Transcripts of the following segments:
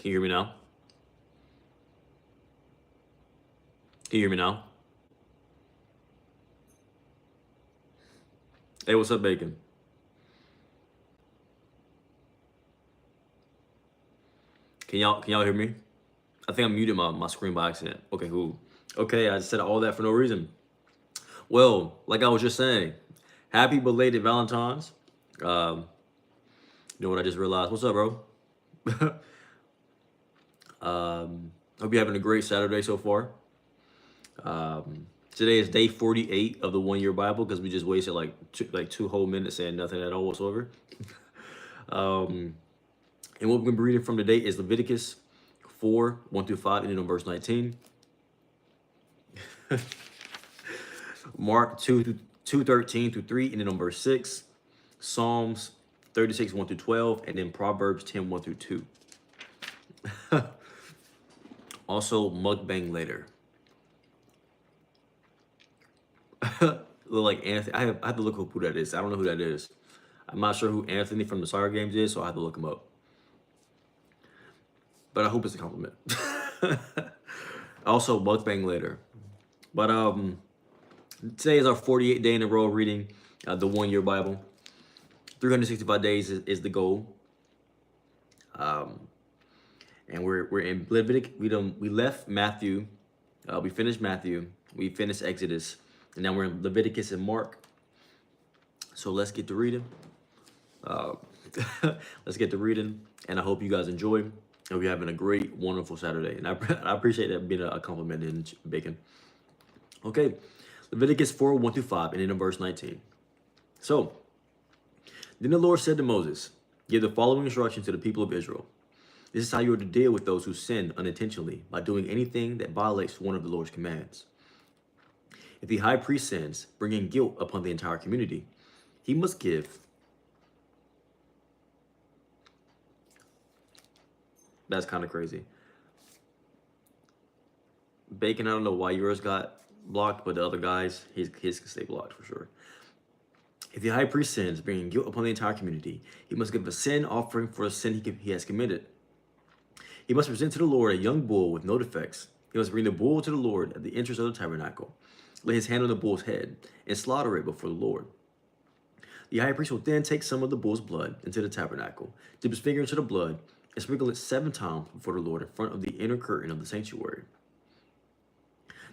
Can you hear me now? Can you hear me now? Hey, what's up, Bacon? Can y'all hear me? I think I muted my screen by accident. Okay, cool. Okay, I just said all that for no reason. Well, like I was just saying, happy belated Valentine's. Um, you know what I just realized? What's up, bro? Hope you're having a great Saturday so far. Today is day 48 of the 1 year Bible because we just wasted like two whole minutes saying nothing at all whatsoever. And what we're going to be reading from today is Leviticus 4, 1 through 5, ending on verse 19. Mark 2:13 through 3, ending on verse 6. Psalms 36, 1 through 12, and then Proverbs 10, 1 through 2. Also, mukbang later. Look like Anthony. I have to look up who that is. I don't know who that is. I'm not sure who Anthony from the Soccer Games is, so I have to look him up. But I hope it's a compliment. Also, mukbang later. But today is our 48th day in a row reading the 1 year Bible. 365 days is the goal. And we're in Leviticus. We left Matthew. We finished Matthew. We finished Exodus, and now we're in Leviticus and Mark. So let's get to reading. Let's get to reading, and I hope you guys enjoy. I hope you're having a great, wonderful Saturday, and I appreciate that being a compliment in Bacon. Okay, Leviticus 4, 1 through 5, and in verse 19. So, then the Lord said to Moses, "Give the following instruction to the people of Israel. This is how you are to deal with those who sin unintentionally by doing anything that violates one of the Lord's commands. If the high priest sins, bringing guilt upon the entire community, he must give." That's kind of crazy. Bacon, I don't know why yours got blocked, but the other guys, his can stay blocked for sure. If the high priest sins, bringing guilt upon the entire community, he must give a sin offering for a sin he has committed. He must present to the Lord a young bull with no defects. He must bring the bull to the Lord at the entrance of the tabernacle, lay his hand on the bull's head, and slaughter it before the Lord. The high priest will then take some of the bull's blood into the tabernacle, dip his finger into the blood, and sprinkle it 7 times before the Lord in front of the inner curtain of the sanctuary.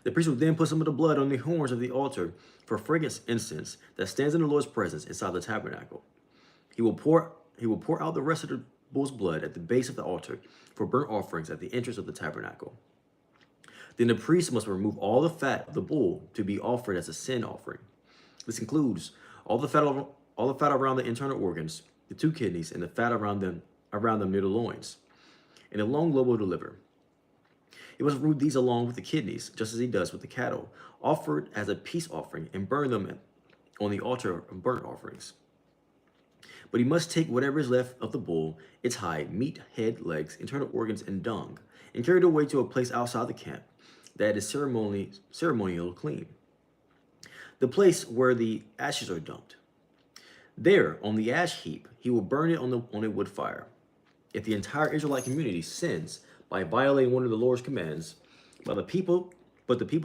The priest will then put some of the blood on the horns of the altar for fragrance incense that stands in the Lord's presence inside the tabernacle. He will pour out the rest of the bull's blood at the base of the altar for burnt offerings at the entrance of the tabernacle. Then the priest must remove all the fat of the bull to be offered as a sin offering. This includes all the fat around the internal organs, the 2 kidneys, and the fat around them near the loins, and the long lobe of the liver. He must remove these along with the kidneys, just as he does with the cattle, offered as a peace offering, and burn them on the altar of burnt offerings. But he must take whatever is left of the bull, its hide, meat, head, legs, internal organs, and dung, and carry it away to a place outside the camp that is ceremonial clean, the place where the ashes are dumped. There, on the ash heap, he will burn it on a wood fire. If the entire Israelite community sins by violating one of the Lord's commands, but the people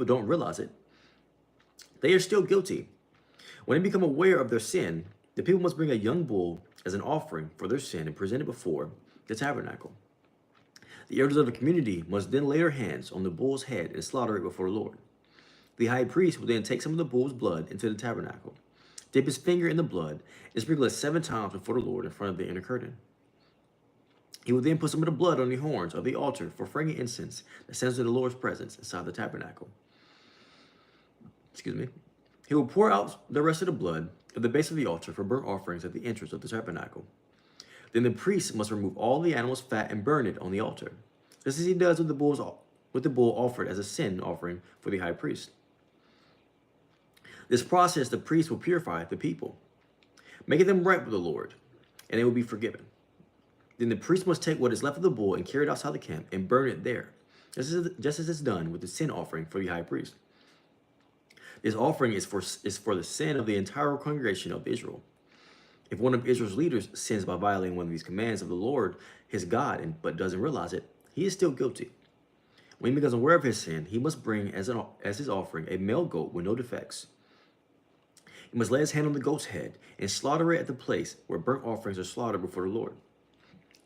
don't realize it, they are still guilty. When they become aware of their sin, the people must bring a young bull as an offering for their sin and present it before the tabernacle. The elders of the community must then lay their hands on the bull's head and slaughter it before the Lord. The high priest will then take some of the bull's blood into the tabernacle, dip his finger in the blood, and sprinkle it 7 times before the Lord in front of the inner curtain. He will then put some of the blood on the horns of the altar for fragrant incense that stands in the Lord's presence inside the tabernacle. He will pour out the rest of the blood at the base of the altar for burnt offerings at the entrance of the tabernacle. Then the priest must remove all the animal's fat and burn it on the altar, just as he does with the bull offered as a sin offering for the high priest. This process, the priest will purify the people, making them right with the Lord, and they will be forgiven. Then the priest must take what is left of the bull and carry it outside the camp and burn it there, just as it's done with the sin offering for the high priest. This offering is for the sin of the entire congregation of Israel. If one of Israel's leaders sins by violating one of these commands of the Lord, his God, but doesn't realize it, he is still guilty. When he becomes aware of his sin, he must bring as his offering a male goat with no defects. He must lay his hand on the goat's head and slaughter it at the place where burnt offerings are slaughtered before the Lord.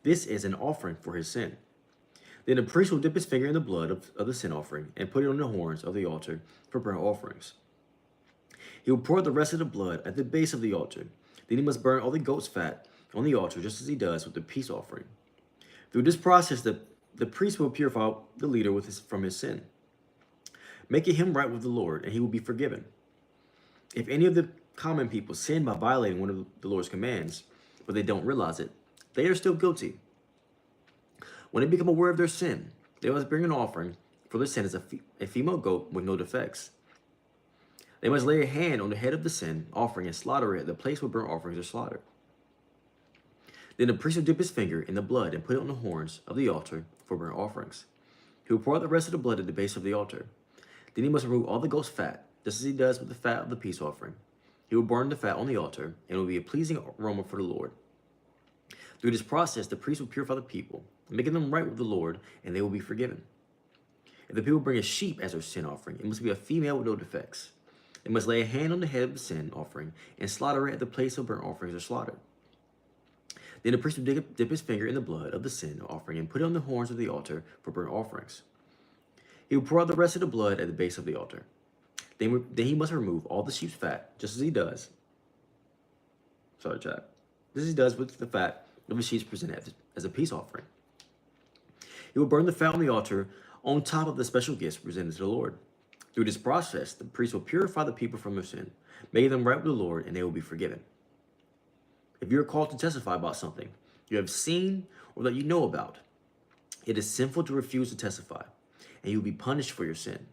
This is an offering for his sin. Then the priest will dip his finger in the blood of the sin offering and put it on the horns of the altar for burnt offerings. He will pour the rest of the blood at the base of the altar. Then he must burn all the goat's fat on the altar just as he does with the peace offering. Through this process, the priest will purify the leader from his sin, making him right with the Lord, and he will be forgiven. If any of the common people sin by violating one of the Lord's commands, but they don't realize it, they are still guilty. When they become aware of their sin, they must bring an offering for their sin as a female goat with no defects. They must lay a hand on the head of the sin offering and slaughter it at the place where burnt offerings are slaughtered. Then the priest will dip his finger in the blood and put it on the horns of the altar for burnt offerings. He will pour out the rest of the blood at the base of the altar. Then he must remove all the goat's fat, just as he does with the fat of the peace offering. He will burn the fat on the altar, and it will be a pleasing aroma for the Lord. Through this process, the priest will purify the people, making them right with the Lord, and they will be forgiven. If the people bring a sheep as their sin offering, it must be a female with no defects. They must lay a hand on the head of the sin offering and slaughter it at the place of burnt offerings are slaughtered. Then the priest will dip his finger in the blood of the sin offering and put it on the horns of the altar for burnt offerings. He will pour out the rest of the blood at the base of the altar. Then he must remove all the sheep's fat, just as he does. Just as he does with the fat of the sheep presented as a peace offering. He will burn the fat on the altar on top of the special gifts presented to the Lord. Through this process, the priest will purify the people from their sin, making them right with the Lord, and they will be forgiven. If you are called to testify about something you have seen or that you know about, it is sinful to refuse to testify, and you will be punished for your sin.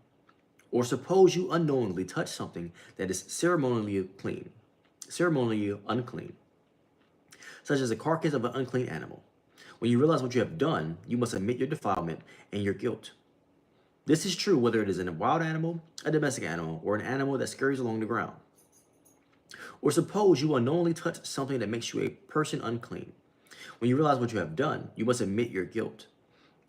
Or suppose you unknowingly touch something that is ceremonially unclean, such as a carcass of an unclean animal. When you realize what you have done, you must admit your defilement and your guilt. This is true whether it is in a wild animal, a domestic animal, or an animal that scurries along the ground. Or suppose you unknowingly touch something that makes you a person unclean. When you realize what you have done, you must admit your guilt.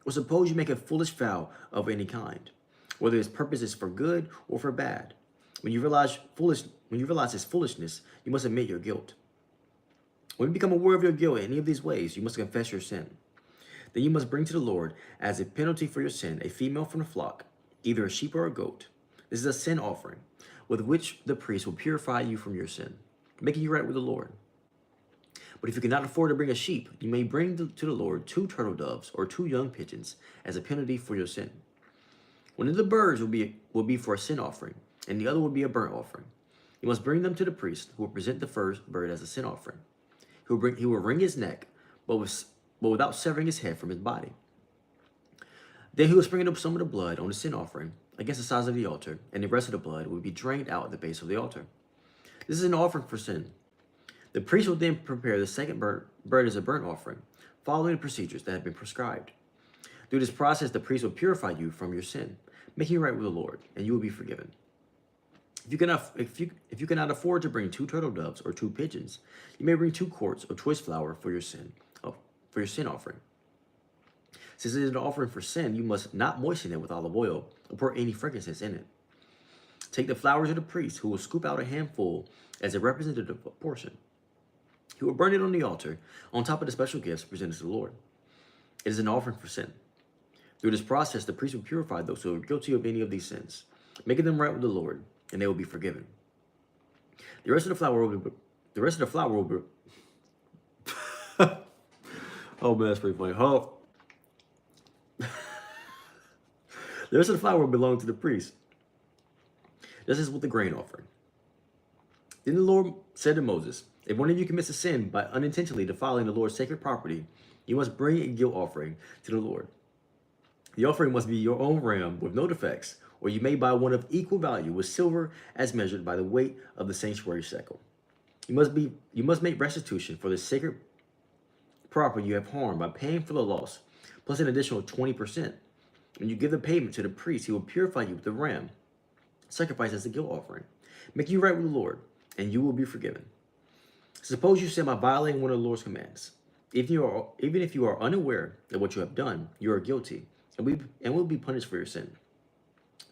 Or suppose you make a foolish vow of any kind, whether its purpose is for good or for bad. When you realize its foolishness, you must admit your guilt. When you become aware of your guilt in any of these ways, you must confess your sin. Then you must bring to the Lord, as a penalty for your sin, a female from the flock, either a sheep or a goat. This is a sin offering, with which the priest will purify you from your sin, making you right with the Lord. But if you cannot afford to bring a sheep, you may bring to the Lord 2 turtle doves or 2 young pigeons as a penalty for your sin. One of the birds will be for a sin offering, and the other will be a burnt offering. You must bring them to the priest, who will present the first bird as a sin offering. He will wring his neck, but without severing his head from his body. Then he will sprinkle some of the blood on the sin offering against the sides of the altar, and the rest of the blood will be drained out at the base of the altar. This is an offering for sin. The priest will then prepare the second bird as a burnt offering, following the procedures that have been prescribed. Through this process, the priest will purify you from your sin, making you right with the Lord, and you will be forgiven. If you cannot afford to bring 2 turtle doves or 2 pigeons, you may bring 2 quarts of choice flour for your sin offering. Since it is an offering for sin, you must not moisten it with olive oil or pour any frankincense in it. Take the flour to the priest, who will scoop out a handful as a representative portion. He will burn it on the altar on top of the special gifts presented to the Lord. It is an offering for sin. Through this process, the priest will purify those who are guilty of any of these sins, making them right with the Lord, and they will be forgiven. The rest of the flour will be oh man, that's pretty funny. Oh. The rest of the flour will belong to the priest, just as with the grain offering. Then the Lord said to Moses, if one of you commits a sin by unintentionally defiling the Lord's sacred property, you must bring a guilt offering to the Lord. The offering must be your own ram with no defects, or you may buy one of equal value with silver as measured by the weight of the sanctuary shekel. You must make restitution for the sacred property you have harmed by paying for the loss, plus an additional 20%. When you give the payment to the priest, he will purify you with the ram, sacrificed as a guilt offering, make you right with the Lord, and you will be forgiven. Suppose you sin by violating one of the Lord's commands. Even if you are unaware of what you have done, you are guilty, and will be punished for your sin.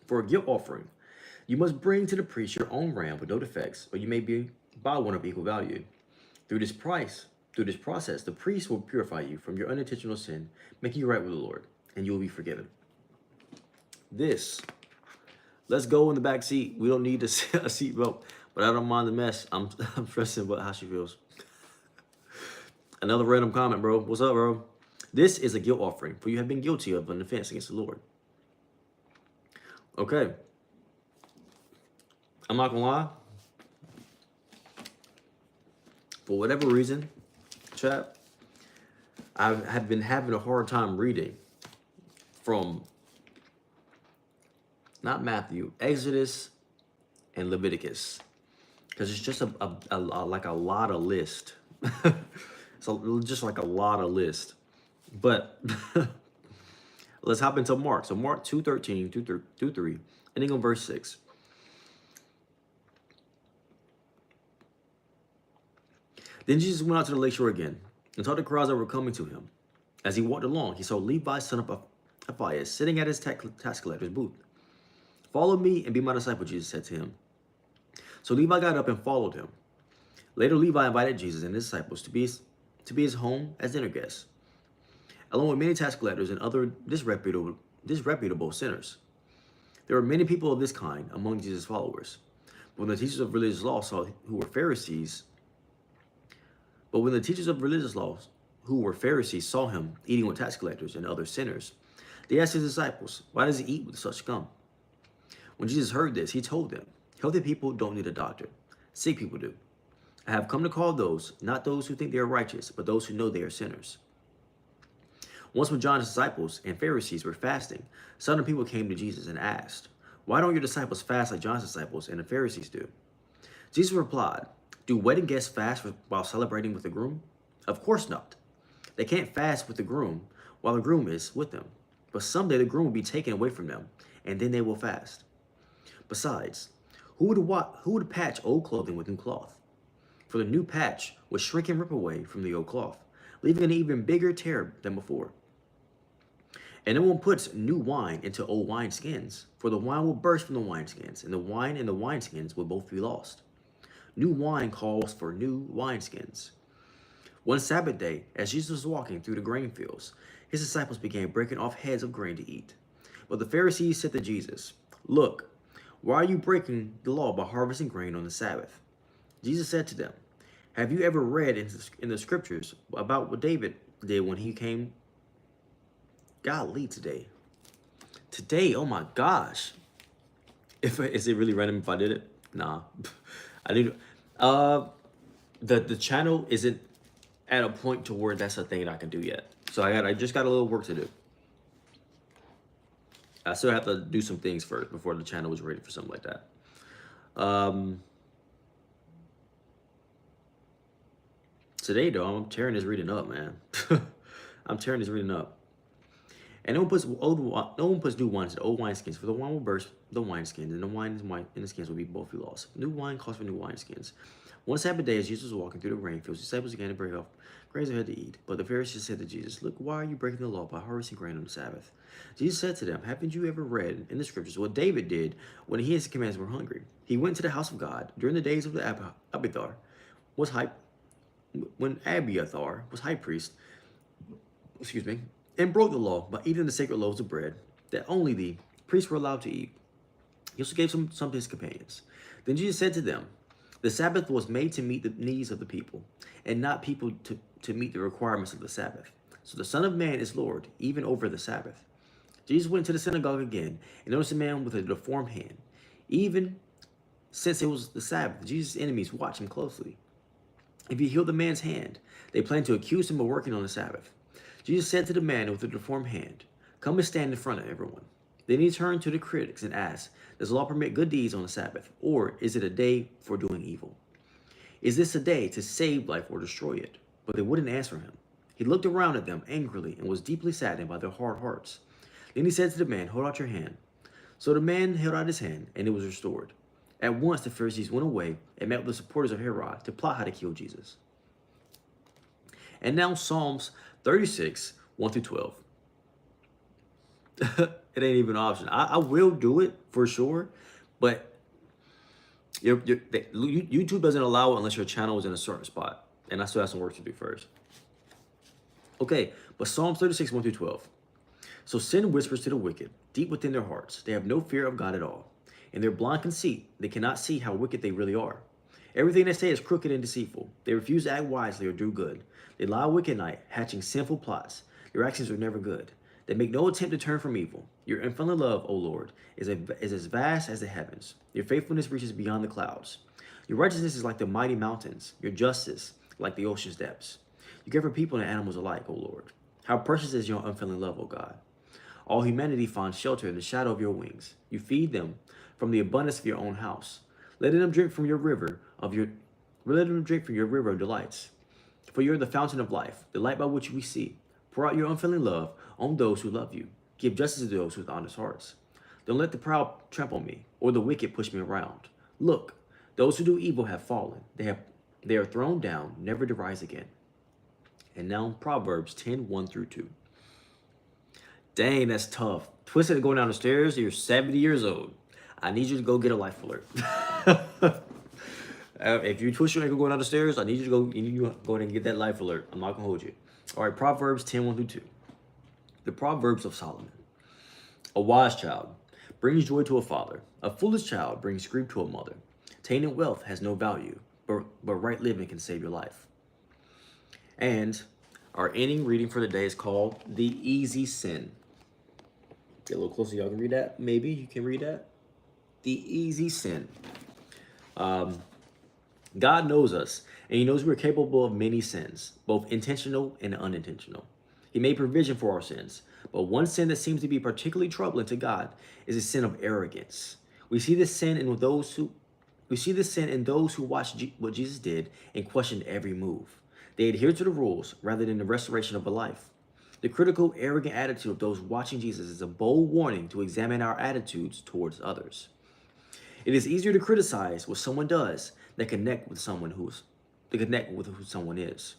For a guilt offering, you must bring to the priest your own ram with no defects, or you may be buy one of equal value. Through this price, Through this process, the priest will purify you from your unintentional sin, making you right with the Lord, and you will be forgiven. This, let's go in the back seat. We don't need a seatbelt, but I don't mind the mess. I'm stressing about how she feels. Another random comment, bro. What's up, bro? This is a guilt offering, for you have been guilty of an offense against the Lord. Okay. I'm not gonna lie. For whatever reason, chat, I have been having a hard time reading from not Matthew, Exodus, and Leviticus, because it's just like a lot of list. So just like a lot of list. But let's hop into Mark. So Mark 2:13 through 3, ending on verse 6. Then Jesus went out to the lakeshore again and taught the crowds that were coming to him. As he walked along, he saw Levi, son of Alphaeus, sitting at his tax collector's booth. Follow me and be my disciple, Jesus said to him. So Levi got up and followed him. Later, Levi invited Jesus and his disciples to be his home as dinner guests, along with many tax collectors and other disreputable sinners. There were many people of this kind among Jesus' followers. But when the teachers of religious law who were Pharisees saw him eating with tax collectors and other sinners, they asked his disciples, "Why does he eat with such scum?" When Jesus heard this, he told them, "Healthy people don't need a doctor. Sick people do. I have come to call not those who think they are righteous, but those who know they are sinners." Once when John's disciples and Pharisees were fasting, some people came to Jesus and asked, "Why don't your disciples fast like John's disciples and the Pharisees do?" Jesus replied, "Do wedding guests fast while celebrating with the groom? Of course not. They can't fast with the groom while the groom is with them. But someday the groom will be taken away from them, and then they will fast. Besides, who would patch old clothing with new cloth? For the new patch would shrink and rip away from the old cloth, leaving an even bigger tear than before. And no one puts new wine into old wineskins, for the wine will burst from the wineskins, and the wine and the wineskins will both be lost. New wine calls for new wineskins." One Sabbath day, as Jesus was walking through the grain fields, his disciples began breaking off heads of grain to eat. But the Pharisees said to Jesus, "Look, why are you breaking the law by harvesting grain on the Sabbath?" Jesus said to them, "Have you ever read in the scriptures about what David did when he came?" Golly, today, oh my gosh. Is it really random if I did it? Nah. I need the channel isn't at a point to where that's a thing that I can do yet. So I just got a little work to do. I still have to do some things first before the channel is ready for something like that. Today though, I'm tearing this reading up, man. I'm tearing this reading up. And no one puts new wine into old wineskins, for the wine will burst the wineskins, and the wine and the skins will be both be lost. New wine calls for new wineskins. One Sabbath day, as Jesus was walking through the grain fields, his disciples began to break off grains they had to eat. But the Pharisees said to Jesus, "Look, why are you breaking the law by harvesting grain on the Sabbath?" Jesus said to them, "Haven't you ever read in the scriptures what David did when he and his commands were hungry? He went to the house of God during the days of the Abiathar was high priest, and broke the law by eating the sacred loaves of bread that only the priests were allowed to eat. He also gave some to his companions." Then Jesus said to them, "The Sabbath was made to meet the needs of the people, and not people to meet the requirements of the Sabbath. So the Son of Man is Lord, even over the Sabbath." Jesus went to the synagogue again and noticed a man with a deformed hand. Even since it was the Sabbath, Jesus' enemies watched him closely. If he healed the man's hand, they planned to accuse him of working on the Sabbath. Jesus said to the man with the deformed hand, "Come and stand in front of everyone." Then he turned to the critics and asked, "Does the law permit good deeds on the Sabbath, or is it a day for doing evil? Is this a day to save life or destroy it?" But they wouldn't answer him. He looked around at them angrily and was deeply saddened by their hard hearts. Then he said to the man, "Hold out your hand." So the man held out his hand, and it was restored. At once the Pharisees went away and met with the supporters of Herod to plot how to kill Jesus. And now Psalms 36, 1 through 12. It ain't even an option. I will do it for sure, but YouTube doesn't allow it unless your channel is in a certain spot. And I still have some work to do first. Okay, but Psalms 36, 1 through 12. So sin whispers to the wicked, deep within their hearts. They have no fear of God at all. In their blind conceit, they cannot see how wicked they really are. Everything they say is crooked and deceitful. They refuse to act wisely or do good. They lie awake at night, hatching sinful plots. Their actions are never good. They make no attempt to turn from evil. Your infinite love, O Lord, is as vast as the heavens. Your faithfulness reaches beyond the clouds. Your righteousness is like the mighty mountains. Your justice like the ocean's depths. You care for people and animals alike, O Lord. How precious is your unfailing love, O God. All humanity finds shelter in the shadow of your wings. You feed them from the abundance of your own house. Let them drink from your river of your Let them drink from your river of delights. For you are the fountain of life, the light by which we see. Pour out your unfailing love on those who love you. Give justice to those with honest hearts. Don't let the proud trample me, or the wicked push me around. Look, those who do evil have fallen. They are thrown down, never to rise again. And now Proverbs 10, 1 through 2. Dang, that's tough. Twisted going down the stairs, you're 70 years old. I need you to go get a life alert. If you twist your ankle going down the stairs, I need you to go ahead and get that life alert. I'm not going to hold you. All right, Proverbs 10, 1 through 2. The Proverbs of Solomon. A wise child brings joy to a father. A foolish child brings grief to a mother. Tainted wealth has no value, but right living can save your life. And our ending reading for the day is called The Easy Sin. Get a little closer, y'all can read that. Maybe you can read that. The Easy Sin. God knows us, and he knows we're capable of many sins, both intentional and unintentional. He made provision for our sins, but one sin that seems to be particularly troubling to God is the sin of arrogance. We see this sin in those who watched what Jesus did and questioned every move. They adhered to the rules rather than the restoration of a life. The critical, arrogant attitude of those watching Jesus is a bold warning to examine our attitudes towards others. It is easier to criticize what someone does than connect with who someone is.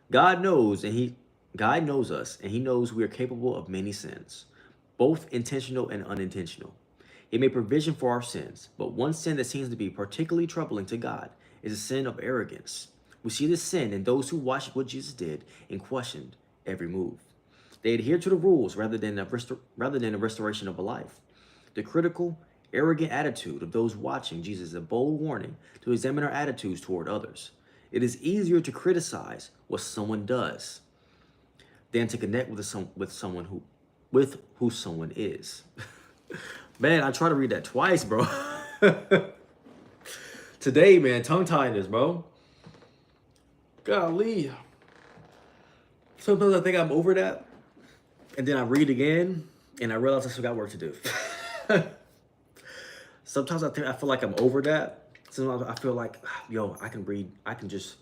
God knows us, and he knows we are capable of many sins, both intentional and unintentional. He made provision for our sins, but one sin that seems to be particularly troubling to God is the sin of arrogance. We see this sin in those who watched what Jesus did and questioned every move. They adhered to the rules rather than the restoration of a life. The critical, arrogant attitude of those watching Jesus is a bold warning to examine our attitudes toward others. It is easier to criticize what someone does than to connect with who someone is. Man, I try to read that twice, bro. Today, man, tongue tiedness, bro. Golly. Sometimes I think I'm over that, and then I read again, and I realize I still got work to do. Sometimes I feel like I'm over that. Sometimes I feel like, I can read. I can just.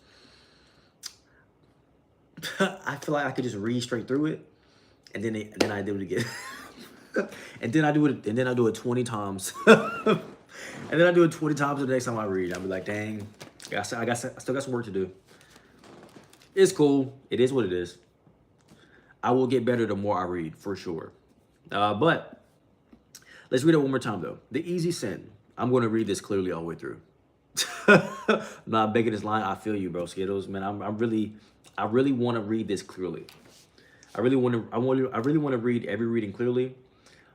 I feel like I could just read straight through it, and then I do it again, and then I do it 20 times, and then I do it 20 times the next time I read. I'll be like, dang, I still got some work to do. It's cool. It is what it is. I will get better the more I read, for sure. But let's read it one more time, though. The Easy Sin. I'm going to read this clearly all the way through. I'm not begging this line. I feel you, bro, Skittles. Man, I really want to read this clearly. I really want to read every reading clearly,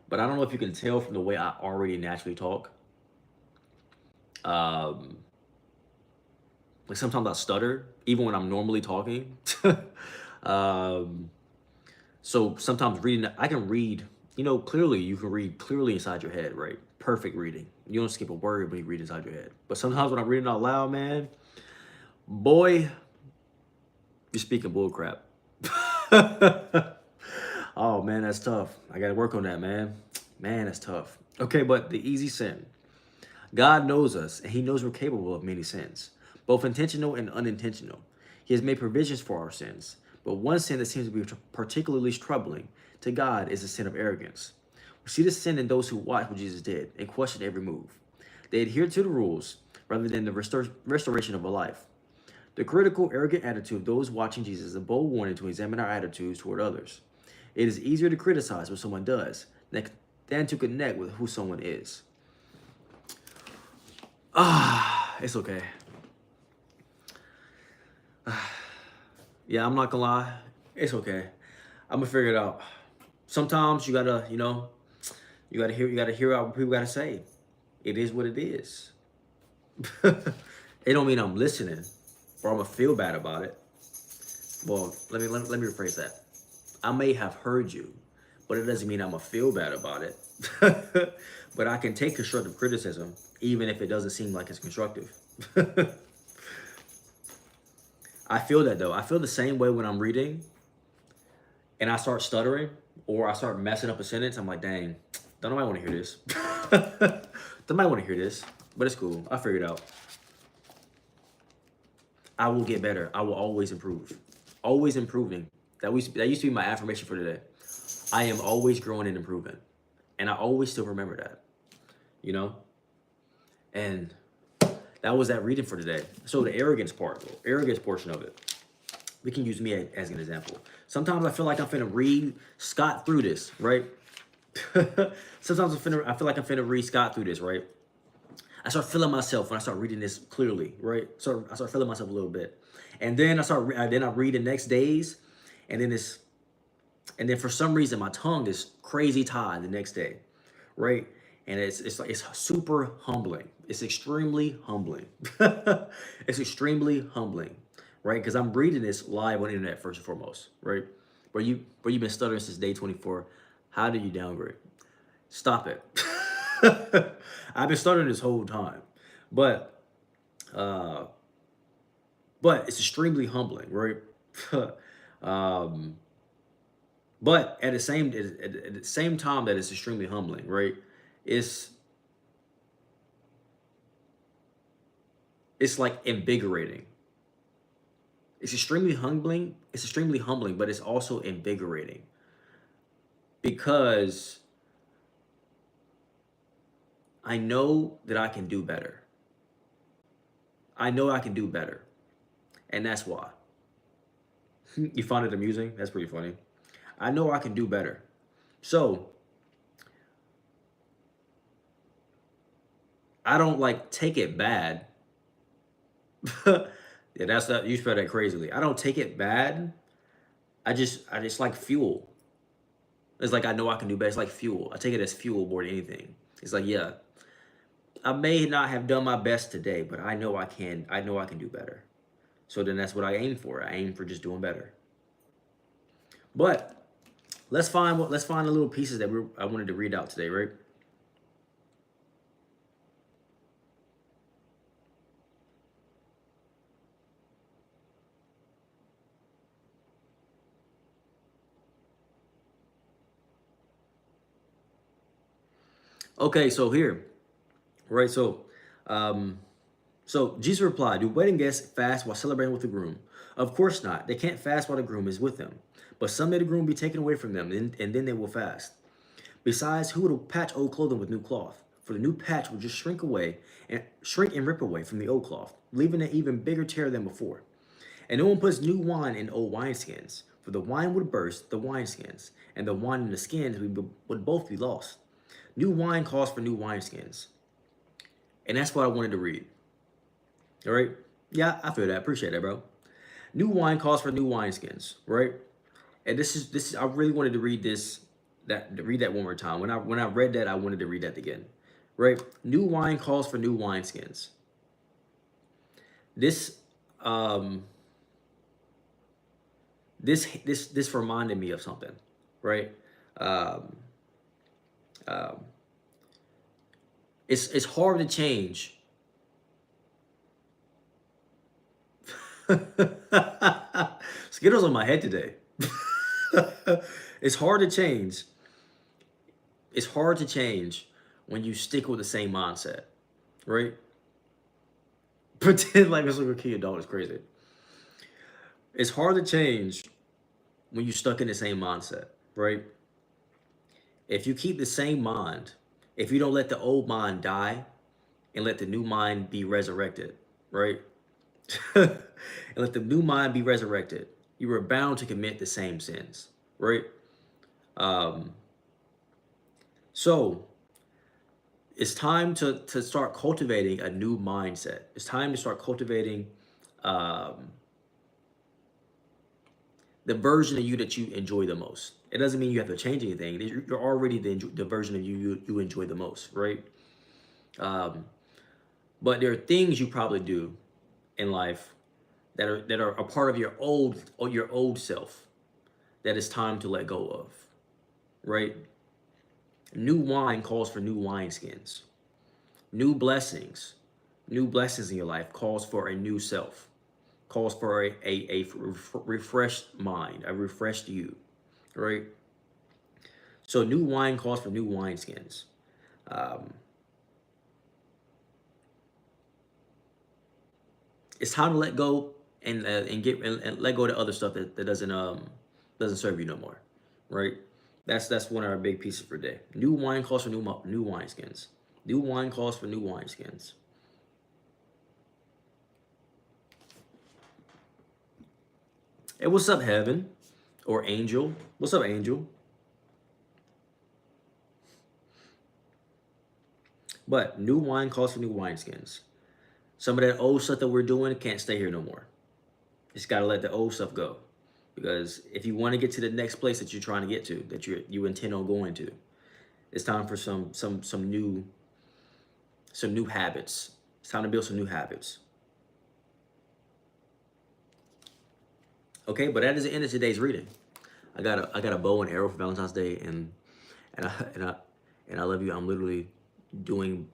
but I don't know if you can tell from the way I already naturally talk. Like sometimes I stutter, even when I'm normally talking. So sometimes reading, I can read, clearly. You can read clearly inside your head, right? Perfect reading. You don't skip a word when you read inside your head. But sometimes when I'm reading out loud, man, boy, you're speaking bull crap. Oh, man, that's tough. I got to work on that, man. Man, that's tough. Okay, but the easy sin. God knows us, and he knows we're capable of many sins, both intentional and unintentional. He has made provisions for our sins, but one sin that seems to be particularly troubling to God is the sin of arrogance. We see this sin in those who watch what Jesus did and question every move. They adhere to the rules rather than the restoration of a life. The critical, arrogant attitude of those watching Jesus is a bold warning to examine our attitudes toward others. It is easier to criticize what someone does than to connect with who someone is. It's okay. Yeah, I'm not gonna lie. It's okay. I'm gonna figure it out. Sometimes you gotta, you gotta hear out what people gotta say. It is what it is. It don't mean I'm listening or I'm gonna feel bad about it. Well, let me rephrase that. I may have heard you, but it doesn't mean I'm gonna feel bad about it. But I can take constructive criticism, even if it doesn't seem like it's constructive. I feel that though. I feel the same way when I'm reading and I start stuttering or I start messing up a sentence. I'm like, dang, don't nobody want to hear this. Don't nobody want to hear this, but it's cool. I figured it out. I will get better. I will always improve. Always improving. That used to be my affirmation for today. I am always growing and improving. And I always still remember that. You know? And that was that reading for today. So the arrogance part, the arrogance portion of it. We can use me as an example. Sometimes I feel like I'm finna read Scott through this, right? Sometimes I feel like I'm finna read Scott through this, right? I start feeling myself when I start reading this clearly, right? So I start feeling myself a little bit, and then I read the next days, and then for some reason my tongue is crazy tied the next day, right? And it's super humbling. It's extremely humbling. It's extremely humbling, right? Because I'm reading this live on the internet first and foremost, right? Where you've been stuttering since day 24. How do you downgrade? Stop it. I've been stuttering this whole time, but uh, but it's extremely humbling, right? um, but at the same time that it's extremely humbling, right? It's it's like invigorating. It's extremely humbling. It's extremely humbling, but it's also invigorating because I know that I can do better. I know I can do better, and that's why. You find it amusing? That's pretty funny. I know I can do better. So I don't like take it bad. Yeah, that's not you spell that crazily. I don't take it bad. I just like fuel. It's like I know I can do better. It's like fuel. I take it as fuel more than anything. It's like, yeah, I may not have done my best today, but I know I can. I know I can do better. So then that's what I aim for. I aim for just doing better. But let's find the little pieces that I wanted to read out today, right? Okay, so here, right? Um, so Jesus replied, "Do wedding guests fast while celebrating with the groom? Of course not. They can't fast while the groom is with them. But some may the groom be taken away from them, and then they will fast. Besides, who will patch old clothing with new cloth? For the new patch will just shrink and rip away from the old cloth, leaving an even bigger tear than before. And no one puts new wine in old wineskins, for the wine would burst the wineskins, and the wine and the skins would both be lost. New wine calls for new wineskins." And that's what I wanted to read. All right? Yeah, I feel that. Appreciate that, bro. New wine calls for new wineskins, right? And this is I really wanted to read that one more time. When I read that, I wanted to read that again. Right? New wine calls for new wineskins. This um this reminded me of something, right? Um um it's hard to change. Skittles on my head today. It's hard to change. It's hard to change when you stick with the same mindset, right? Pretend like it's like a kid adult is crazy. It's hard to change when you're stuck in the same mindset, right? If you keep the same mind, if you don't let the old mind die and let the new mind be resurrected, right? and let the new mind be resurrected. You were bound to commit the same sins, right? Um, so it's time to start cultivating a new mindset. It's time to start cultivating um, the version of you that you enjoy the most. It doesn't mean you have to change anything. You're already the version of you enjoy the most, right? Um, but there are things you probably do in life that are a part of your old self that it's time to let go of, right? New wine calls for new wineskins. New blessings, new blessings in your life calls for a new self, calls for a refreshed mind, a refreshed you, right? So new wine calls for new wineskins. Um, it's time to let go and let go of the other stuff that doesn't serve you no more, right? That's one of our big pieces for today. New wine calls for new wineskins. New wine calls for new wineskins. Hey, what's up, Heaven? Or Angel? What's up, Angel? But new wine calls for new wineskins. Some of that old stuff that we're doing can't stay here no more. Just gotta let the old stuff go. Because if you want to get to the next place that you're trying to get to, that you intend on going to, it's time for some new habits. It's time to build some new habits. Okay, but that is the end of today's reading. I got a bow and arrow for Valentine's Day, and I and I and I love you. I'm literally doing.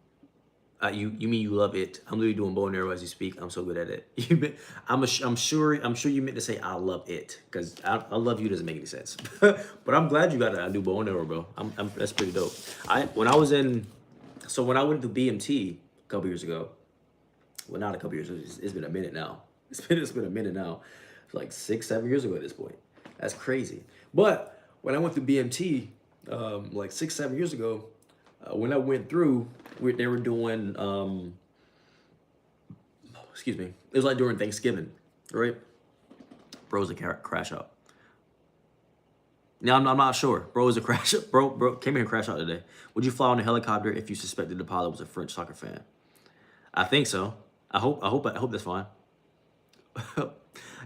You mean you love it? I'm literally doing bow and arrow as you speak. I'm so good at it. I'm sure you meant to say I love it, because I love you doesn't make any sense. But I'm glad you got a new bow and arrow, bro. That's pretty dope. When I went to BMT a couple years ago. Well, not a couple years. It's been a minute now. It's been a minute now. It's like 6, 7 years ago at this point. That's crazy. But when I went to BMT, like 6, 7 years ago, when I went through, they were doing, excuse me, it was like during Thanksgiving, right? Bro was a crash out. Now I'm not sure. Bro was a crash. Bro came here and crashed out today. Would you fly on a helicopter if you suspected the pilot was a French soccer fan? I think so. I hope that's fine.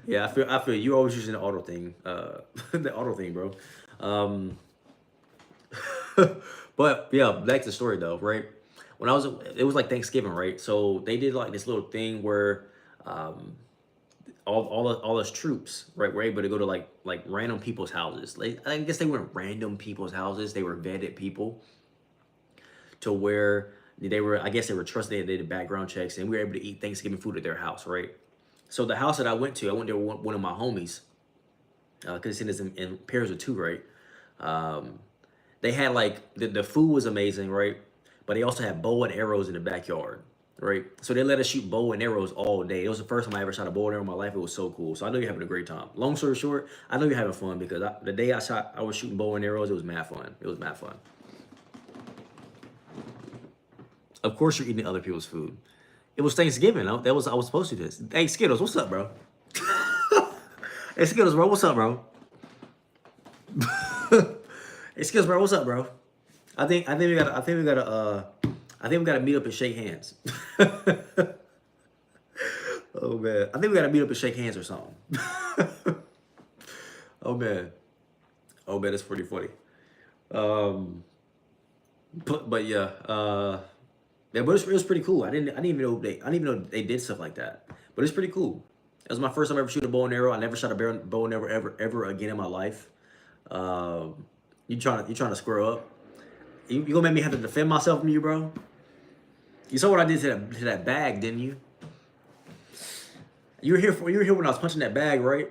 Yeah, I feel you're always using the auto thing, the auto thing, bro. Um, but yeah, back to the story though, right? It was like Thanksgiving, right? So they did like this little thing where um, all us troops, right, were able to go to like random people's houses. Like, I guess they weren't random people's houses; they were vetted people to where I guess they were trusted. They did background checks, and we were able to eat Thanksgiving food at their house, right? So the house that I went there with one of my homies, because it's in pairs of two, right? Um, they had like the food was amazing, right? But they also had bow and arrows in the backyard, right? So they let us shoot bow and arrows all day. It was the first time I ever shot a bow and arrow in my life. It was so cool. So I know you're having a great time. Long story short, I know you're having fun because the day I was shooting bow and arrows. It was mad fun. It was mad fun. Of course, you're eating other people's food. It was Thanksgiving. I was supposed to do this. Hey Skittles, what's up, bro? Hey Skittles, bro, what's up, bro? Hey Skittles, bro, what's up, bro? I think we gotta meet up and shake hands. Oh man, I think we gotta meet up and shake hands or something. Oh man, oh man, that's pretty funny. Um, but yeah, yeah, but it was pretty cool. I didn't even know I didn't even know they did stuff like that. But it's pretty cool. It was my first time ever shooting a bow and arrow. I never shot a bow and arrow ever again in my life. Um, you trying to square up? You gonna make me have to defend myself from you, bro? You saw what I did to that bag, didn't you? You were here when I was punching that bag, right?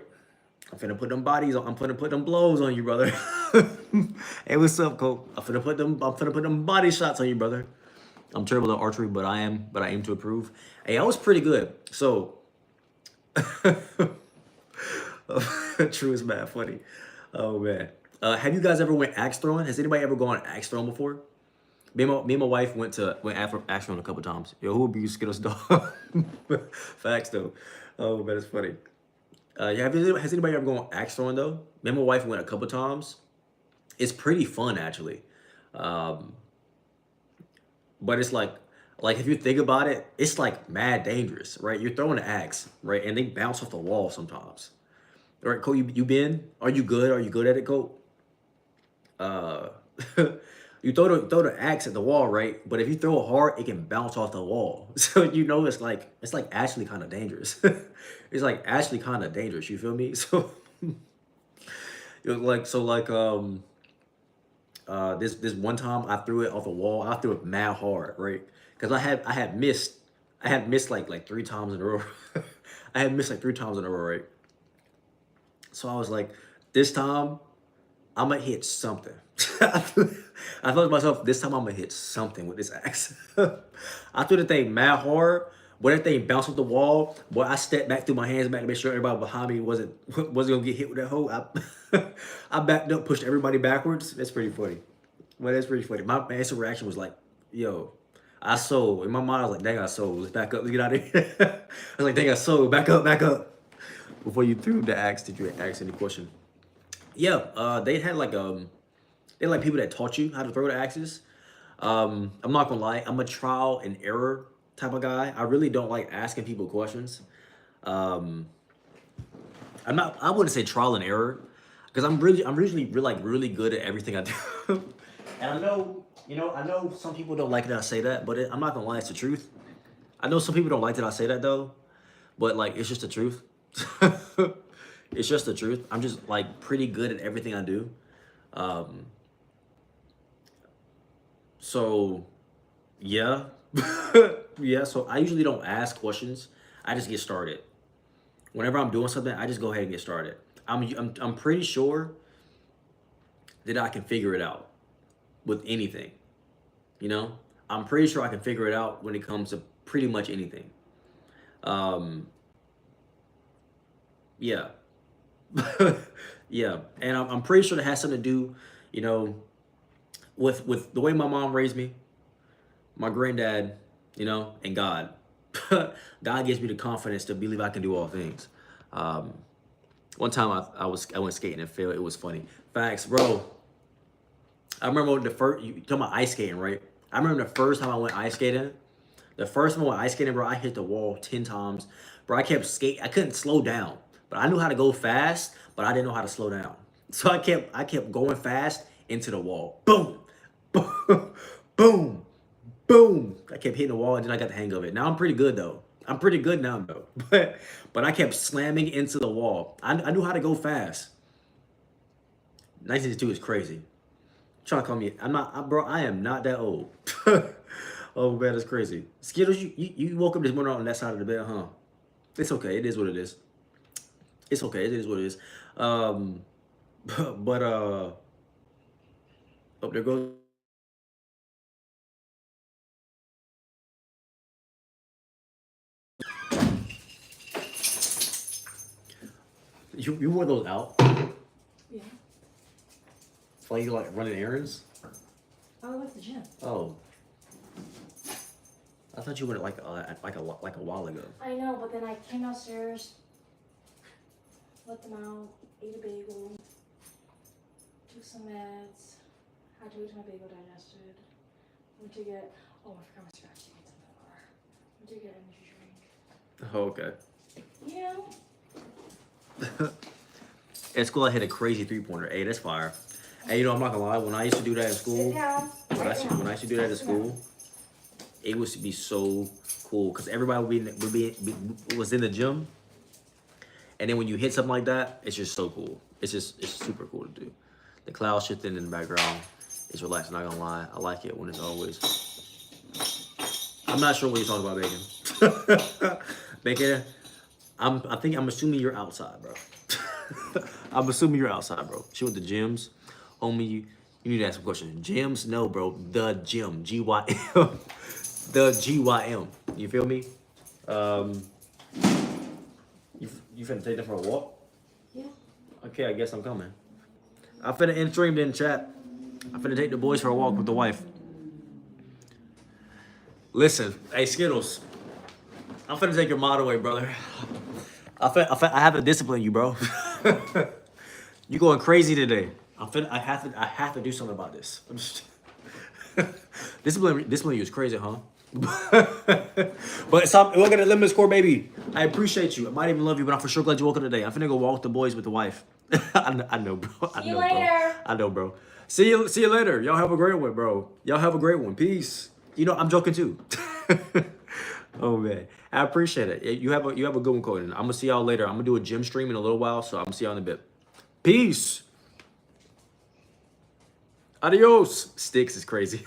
I'm finna put them bodies on. I'm finna put them blows on you, brother. Hey, what's up, Coke? I'm finna put them body shots on you, brother. I'm terrible at archery, but I aim to improve. Hey, I was pretty good. So, true is mad funny. Oh man, have you guys ever went axe throwing? Has anybody ever gone axe throwing before? Me and my wife went after Ashland a couple times. Yo, who abused Skittles dog? Facts though. Oh man, it's funny. Yeah, has anybody ever gone Axon though? Me and my wife went a couple times. It's pretty fun actually. Um, but it's like if you think about it, it's like mad dangerous, right? You're throwing an axe, right? And they bounce off the wall sometimes. All right, Cole, you been? Are you good? Are you good at it, Cole? Uh, you throw the axe at the wall, right? But if you throw it hard, it can bounce off the wall. So you know it's like actually kind of dangerous. It's like actually kind of dangerous. You feel me? So this one time I threw it off the wall. I threw it mad hard, right? Because I had missed like 3 times in a row. I had missed like 3 times in a row, right? So I was like, this time I'm gonna hit something. I thought to myself, this time I'm gonna hit something with this axe. I threw the thing mad hard. When that thing bounced off the wall, boy, I stepped back through my hands back to make sure everybody behind me wasn't gonna get hit with that hole. I backed up, pushed everybody backwards. That's pretty funny. Well, that's pretty funny. My answer reaction was like, yo, I sold. In my mind, I was like, dang, I sold. Let's back up. Let's get out of here. I was like, dang, I sold. Back up, back up. Before you threw the axe, did you ask any question? Yeah, they had like people that taught you how to throw the axes. I'm not gonna lie, I'm a trial and error type of guy. I really don't like asking people questions. Um, I wouldn't say trial and error, because I'm usually really good at everything I do. And I know some people don't like that I say that, but I'm not gonna lie, it's the truth. I know some people don't like that I say that though, but like it's just the truth. It's just the truth. I'm just like pretty good at everything I do. Um, so yeah, yeah. So I usually don't ask questions. I just get started. Whenever I'm doing something, I just go ahead and get started. I'm pretty sure that I can figure it out with anything. You know, I'm pretty sure I can figure it out when it comes to pretty much anything. Um, yeah, yeah, and I'm pretty sure that has something to do, you know, with the way my mom raised me, my granddad, and God. God gives me the confidence to believe I can do all things. Um, One time I went skating and fell. It was funny. Facts, bro. I remember the first you talking about ice skating, right? I remember the first time I went ice skating. The first time I went ice skating, bro, I hit the wall 10 times. Bro, I kept skating. I couldn't slow down, but I knew how to go fast, but I didn't know how to slow down. So I kept going fast into the wall. Boom, boom, boom, boom. I kept hitting the wall, and then I got the hang of it. Now I'm pretty good though. I'm pretty good now though. But I kept slamming into the wall. I knew how to go fast. 1962 is crazy. Trying to call me. I'm not, bro. I am not that old. Oh man, that's crazy. Skittles, you woke up this morning on that side of the bed, huh? It's okay. It is what it is. It's okay. It is what it is. Um, but oh, there goes. You wore those out? Yeah. Like you like running errands? Oh, I left the gym. Oh, I thought you went like a while ago. I know, but then I came downstairs, let them out, ate a bagel, took some meds, had to wait till my bagel digested. Went to get, oh, I forgot my scratch tickets in the car. Went to get an energy drink. Oh, okay. You know? At school, I hit a crazy 3-pointer. Hey, that's fire. Hey, I'm not gonna lie. When I used to do that in Sit school, down. when I used to do that in school, it was to be so cool because everybody was in the gym, and then when you hit something like that, it's just so cool. It's super cool to do. The cloud shifting in the background, it's relaxing. Not gonna lie, I like it when it's always. I'm not sure what you're talking about, Bacon. Bacon, I'm assuming you're outside, bro. I'm assuming you're outside, bro. She went to gyms, homie. You need to ask some questions. Gyms, no, bro. The gym, GYM. The GYM. You feel me? You finna take them for a walk? Yeah. Okay, I guess I'm coming. I finna end stream then, chat. I finna take the boys for a walk with the wife. Listen, hey Skittles, I'm finna take your mod away, brother. I have to discipline you, bro. You going crazy today. I have to do something about this. I'm just discipline you is crazy, huh? But stop looking at limit score, baby. I appreciate you. I might even love you, but I'm for sure glad you woke up today. I'm finna go walk the boys with the wife. I know, bro. See you later. I know, bro. See you later. Y'all have a great one, bro. Y'all have a great one. Peace. You know, I'm joking too. Oh man, I appreciate it. You have a good one, Cody. I'm gonna see y'all later. I'm gonna do a gym stream in a little while, so I'm gonna see y'all in a bit. Peace. Adios. Sticks is crazy.